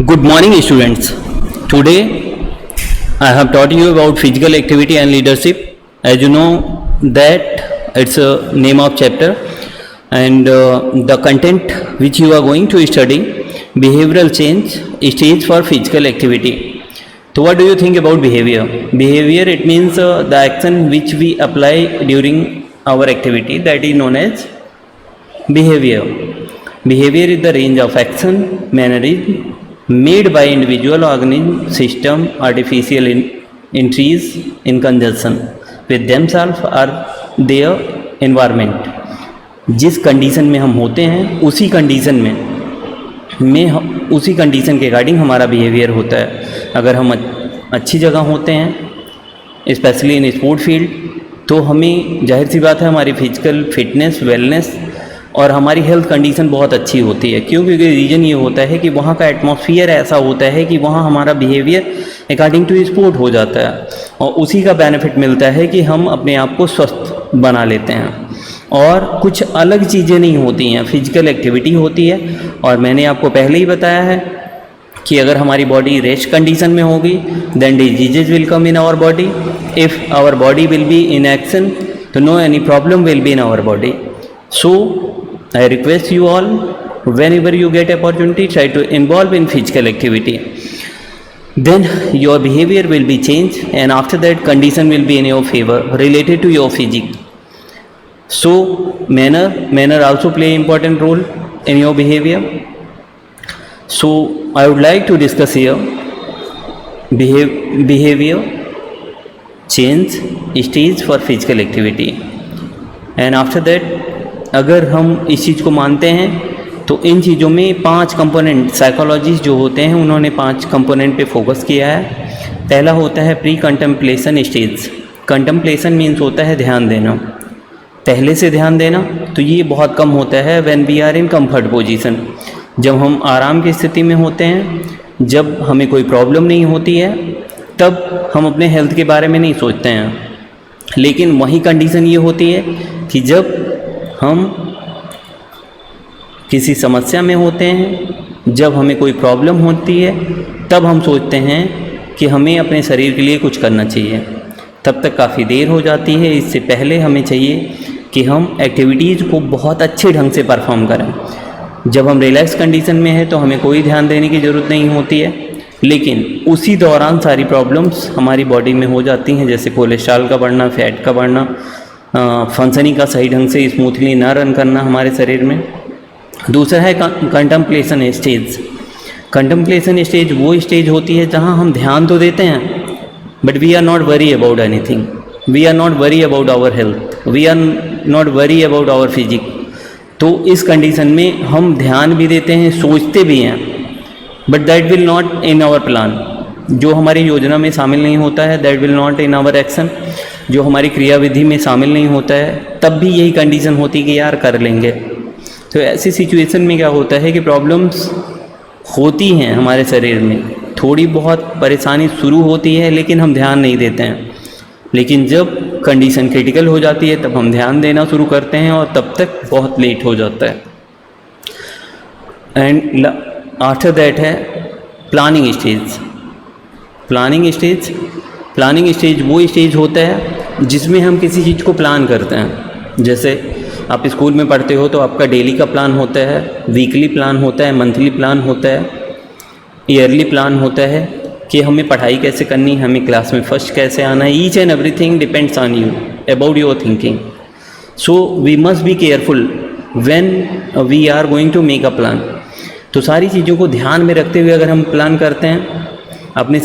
Good morning, students. Today I have taught you about physical activity and leadership. As you know that it's a name of chapter, and the content which you are going to study, behavioral change stage for physical activity. So what do you think about behavior? Behavior, it means the action which we apply during our activity, that is known as behavior. Behavior is the range of action, mannerism made by individual, organism, system, artificial entries in conjunction with themselves or their environment. जिस condition में हम होते हैं उसी condition उसी condition के regarding हमारा behaviour होता है. अगर हम अच्छी जगह होते हैं स्पेशली इन स्पोर्ट फील्ड, तो हमें जाहिर सी बात है हमारी फिजिकल फिटनेस, वेलनेस और हमारी हेल्थ कंडीशन बहुत अच्छी होती है. क्यों? क्योंकि रीज़न ये होता है कि वहाँ का एटमॉस्फेयर ऐसा होता है कि वहाँ हमारा बिहेवियर अकॉर्डिंग टू स्पोर्ट हो जाता है, और उसी का बेनिफिट मिलता है कि हम अपने आप को स्वस्थ बना लेते हैं. और कुछ अलग चीज़ें नहीं होती हैं, फिजिकल एक्टिविटी होती है. और मैंने आपको पहले ही बताया है कि अगर हमारी बॉडी रेस्ट कंडीशन में होगी then diseases will come in our body. If our body will be in action, तो no any problem will be in our body. So I request you all, whenever you get opportunity, try to involve in physical activity. Then your behavior will be changed, and after that condition will be in your favor related to your physique. So manner also play important role in your behavior. So I would like to discuss here behavior change stage for physical activity. And after that, अगर हम इस चीज़ को मानते हैं तो इन चीज़ों में 5 component, psychologist जो होते हैं उन्होंने 5 कंपोनेंट पे फोकस किया है. पहला होता है pre contemplation stage. Contemplation means होता है ध्यान देना, पहले से ध्यान देना. तो ये बहुत कम होता है when we are in comfort position, जब हम आराम की स्थिति में होते हैं, जब हमें कोई प्रॉब्लम नहीं होती है, तब हम अपने हेल्थ के बारे में नहीं सोचते हैं. लेकिन वही कंडीशन ये होती है कि जब हम किसी समस्या में होते हैं, जब हमें कोई प्रॉब्लम होती है, तब हम सोचते हैं कि हमें अपने शरीर के लिए कुछ करना चाहिए. तब तक काफ़ी देर हो जाती है. इससे पहले हमें चाहिए कि हम एक्टिविटीज़ को बहुत अच्छे ढंग से परफॉर्म करें. जब हम रिलैक्स कंडीशन में हैं तो हमें कोई ध्यान देने की ज़रूरत नहीं होती है, लेकिन उसी दौरान सारी प्रॉब्लम्स हमारी बॉडी में हो जाती हैं, जैसे कोलेस्ट्रॉल का बढ़ना, फैट का बढ़ना, फंक्शनिंग का सही ढंग से स्मूथली ना रन करना हमारे शरीर में. दूसरा है कंटेम्पलेशन स्टेज. कंटेम्पलेशन स्टेज वो स्टेज होती है जहां हम ध्यान तो देते हैं but we are not worry about anything. We are not worry about our health, we are not worry about our physique. तो इस कंडीशन में हम ध्यान भी देते हैं, सोचते भी हैं, but that will not in our plan. जो हमारी योजना में शामिल नहीं होता है, that will not in our action. जो हमारी क्रियाविधि में शामिल नहीं होता है, तब भी यही कंडीशन होती है कि यार कर लेंगे. तो ऐसी सिचुएशन में क्या होता है कि प्रॉब्लम्स होती हैं हमारे शरीर में, थोड़ी बहुत परेशानी शुरू होती है, लेकिन हम ध्यान नहीं देते हैं. लेकिन जब कंडीशन क्रिटिकल हो जाती है तब हम ध्यान देना शुरू करते हैं, और तब तक बहुत लेट हो जाता है. एंड आफ्टर दैट है प्लानिंग स्टेज. प्लानिंग स्टेज वो स्टेज होता है जिसमें हम किसी चीज़ को प्लान करते हैं. जैसे आप स्कूल में पढ़ते हो तो आपका डेली का प्लान होता है, वीकली प्लान होता है, मंथली प्लान होता है, ईयरली प्लान होता है कि हमें पढ़ाई कैसे करनी है, हमें क्लास में फर्स्ट कैसे आना है. Each and everything depends on you, about your thinking. So we must be careful when we are going to make a plan. तो सारी चीज़ों को ध्यान में रखते हुए अगर हम प्लान करते हैं, अपने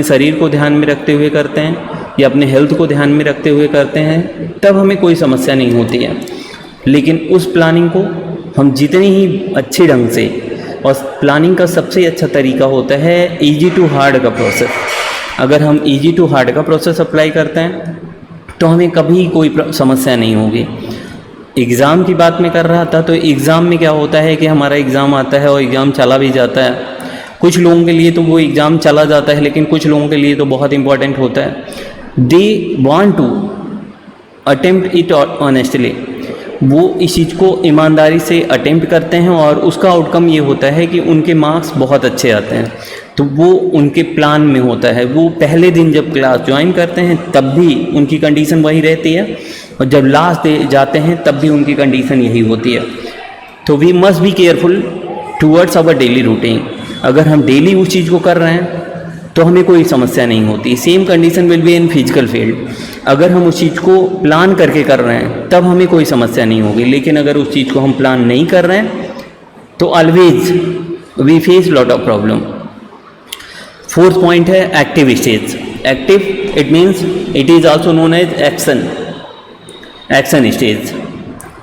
शरीर को ध्यान में रखते हुए करते हैं, या अपने हेल्थ को ध्यान में रखते हुए करते हैं, तब हमें कोई समस्या नहीं होती है. लेकिन उस प्लानिंग को हम जितनी ही अच्छे ढंग से, और प्लानिंग का सबसे अच्छा तरीका होता है ईजी टू हार्ड का प्रोसेस. अगर हम ईजी टू हार्ड का प्रोसेस अप्लाई करते हैं तो हमें कभी कोई समस्या नहीं होगी. एग्ज़ाम की बात मैं कर रहा था, तो एग्ज़ाम में क्या होता है कि हमारा एग्ज़ाम आता है और एग्ज़ाम चला भी जाता है. कुछ लोगों के लिए तो वो एग्ज़ाम चला जाता है, लेकिन कुछ लोगों के लिए तो बहुत इंपॉर्टेंट होता है. They want to attempt it honestly. वो इस चीज़ को ईमानदारी से अटेम्प्ट करते हैं और उसका आउटकम ये होता है कि उनके मार्क्स बहुत अच्छे आते हैं। तो वो उनके प्लान में होता है। वो पहले दिन जब क्लास ज्वाइन करते हैं तब भी उनकी कंडीशन वही रहती है, और जब लास्ट डे जाते हैं तब भी उनकी कंडीशन यही होती है। तो we must be careful towards our daily routine. अगर हम डेली उस चीज़ को कर रहे हैं तो हमें कोई समस्या नहीं होती। Same condition will be in physical field. अगर हम उस चीज़ को प्लान करके कर रहे हैं तब हमें कोई समस्या नहीं होगी, लेकिन अगर उस चीज़ को हम प्लान नहीं कर रहे हैं तो always we face lot of problem. Fourth point है active stage. Active it means it is also known as action. Action stage,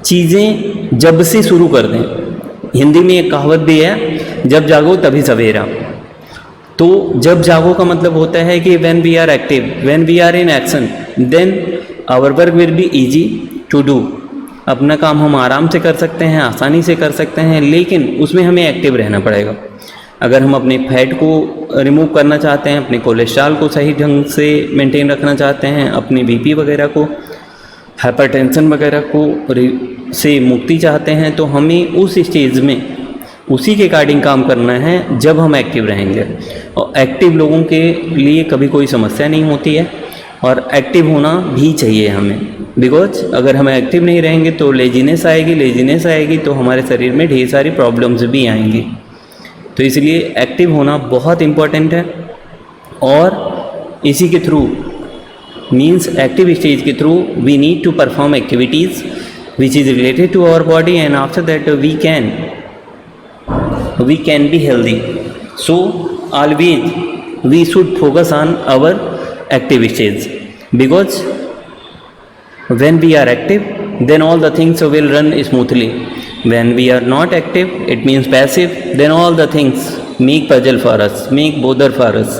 चीज़ें जब से शुरू कर दें। हिंदी में एक कहावत भी है, जब जागो तभी सवेरा। तो जब जागो का मतलब होता है कि when we are active, when we are in action, then our work will be easy to do. अपना काम हम आराम से कर सकते हैं, आसानी से कर सकते हैं, लेकिन उसमें हमें एक्टिव रहना पड़ेगा। अगर हम अपने फैट को रिमूव करना चाहते हैं, अपने कोलेस्ट्रॉल को सही ढंग से मेंटेन रखना चाहते हैं, अपने बीपी वगैरह को, हाइपरटेंशन वगैरह को से मुक्ति चाहते हैं, तो हमें उस स्टेज में उसी के अकॉर्डिंग काम करना है जब हम एक्टिव रहेंगे। और एक्टिव लोगों के लिए कभी कोई समस्या नहीं होती है, और एक्टिव होना भी चाहिए हमें, बिकॉज अगर हम एक्टिव नहीं रहेंगे तो लेजीनेस आएगी, लेजीनेस आएगी तो हमारे शरीर में ढेर सारी प्रॉब्लम्स भी आएंगी। तो इसलिए एक्टिव होना बहुत इम्पॉर्टेंट है। और इसी के थ्रू मीन्स एक्टिव स्टेज के through we need to perform activities which is related to our body, and after that we can be healthy. So always we should focus on our active stage, because when we are active then all the things will run smoothly. When we are not active, it means passive, then all the things make puzzle for us, make bother for us,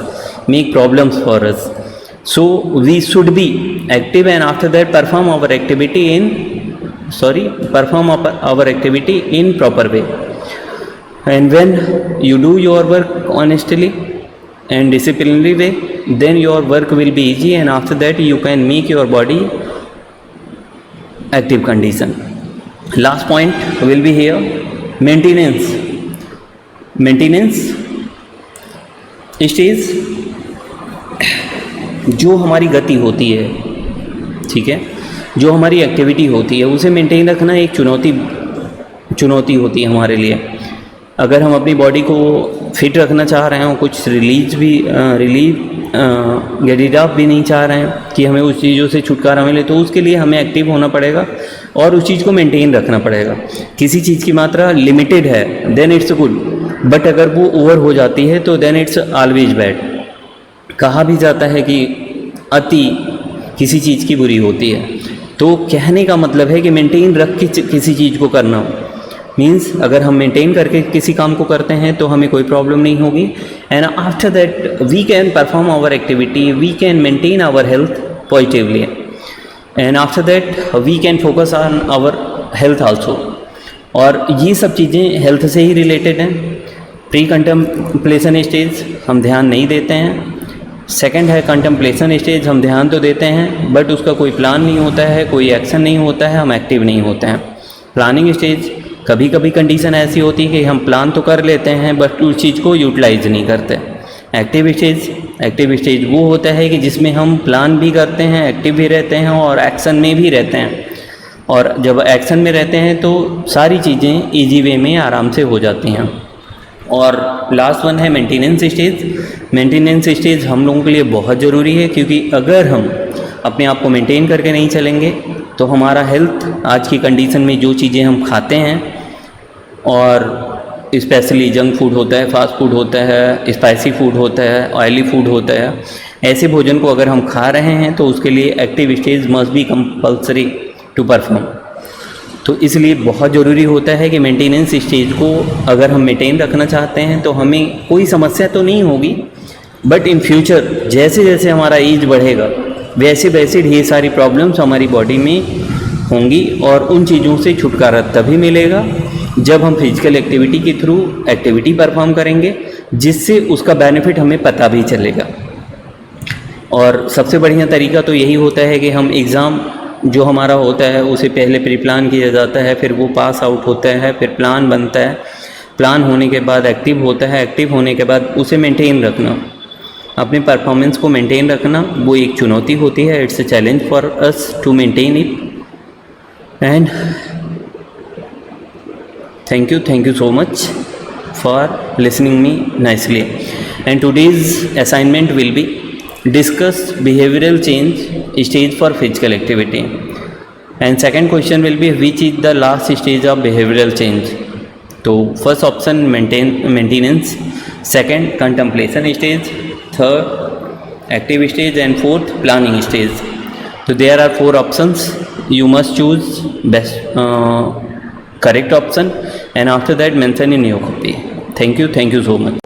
make problems for us. So we should be active, and after that perform our activity in proper way. And when you do your work honestly and disciplinary way, then your work will be easy, and after that you can make your body active condition. Last point will be here, maintenance. Maintenance stage जो हमारी गति होती है, ठीक है, जो हमारी activity होती है, उसे मेंटेन रखना एक चुनौती होती है हमारे लिए। अगर हम अपनी बॉडी को फिट रखना चाह रहे हैं, कुछ गेट इट ऑफ भी नहीं चाह रहे हैं कि हमें उस चीज़ों से छुटकारा मिले, तो उसके लिए हमें एक्टिव होना पड़ेगा और उस चीज़ को मेंटेन रखना पड़ेगा। किसी चीज़ की मात्रा लिमिटेड है देन इट्स गुड, बट अगर वो ओवर हो जाती है तो देन इट्स ऑलवेज बैड। कहा भी जाता है कि अति किसी चीज़ की बुरी होती है। तो कहने का मतलब है कि मेंटेन रख के किसी चीज़ को करना मीन्स अगर हम मेंटेन करके किसी काम को करते हैं तो हमें कोई प्रॉब्लम नहीं होगी, and after that we can perform our activity, we can maintain our health positively, and after that we can focus on our health also. और ये सब चीज़ें हेल्थ से ही रिलेटेड हैं। प्री कंटेम्पलेशन स्टेज हम ध्यान नहीं देते हैं। सेकंड है कंटेम्पलेशन स्टेज, हम ध्यान तो देते हैं बट उसका कोई प्लान नहीं होता है, कोई एक्शन नहीं होता है, हम एक्टिव नहीं होते हैं। प्लानिंग स्टेज, कभी कभी कंडीशन ऐसी होती है कि हम प्लान तो कर लेते हैं बट उस चीज़ को यूटिलाइज नहीं करते। एक्टिव स्टेज वो होता है कि जिसमें हम प्लान भी करते हैं, एक्टिव भी रहते हैं और एक्शन में भी रहते हैं। और जब एक्शन में रहते हैं तो सारी चीज़ें इजी वे में आराम से हो जाती हैं। और लास्ट वन है मेंटेनेंस स्टेज। मेंटेनेंस स्टेज हम लोगों के लिए बहुत ज़रूरी है, क्योंकि अगर हम अपने आप को मेंटेन करके नहीं चलेंगे तो हमारा हेल्थ आज की कंडीशन में जो चीज़ें हम खाते हैं, और स्पेशली जंक फूड होता है, फास्ट फूड होता है, स्पाइसी फूड होता है, ऑयली फूड होता है, ऐसे भोजन को अगर हम खा रहे हैं तो उसके लिए active stage must be compulsory to perform. तो इसलिए बहुत ज़रूरी होता है कि मेंटेनेंस स्टेज को अगर हम मेंटेन रखना चाहते हैं तो हमें कोई समस्या तो नहीं होगी, बट इन फ्यूचर जैसे जैसे हमारा एज बढ़ेगा वैसे वैसे ढेर सारी प्रॉब्लम्स हमारी बॉडी में होंगी, और उन चीज़ों से छुटकारा तभी मिलेगा जब हम फिजिकल एक्टिविटी के थ्रू एक्टिविटी परफॉर्म करेंगे, जिससे उसका बेनिफिट हमें पता भी चलेगा। और सबसे बढ़िया तरीका तो यही होता है कि हम एग्ज़ाम जो हमारा होता है उसे पहले प्री प्लान किया जाता है, फिर वो पास आउट होता है, फिर प्लान बनता है, प्लान होने के बाद एक्टिव होता है, एक्टिव होने के बाद उसे मेंटेन रखना, अपने परफॉर्मेंस को मेंटेन रखना वो एक चुनौती होती है. It's a challenge for us to maintain it. And thank you so much for listening me nicely. And today's assignment will be discuss behavioral change stage for physical activity. And second question will be which is the last stage of behavioral change. So first option maintenance, second contemplation stage, third active stage, and fourth planning stage. So there are 4 options. You must choose best correct option, and after that mention in your copy. Thank you so much.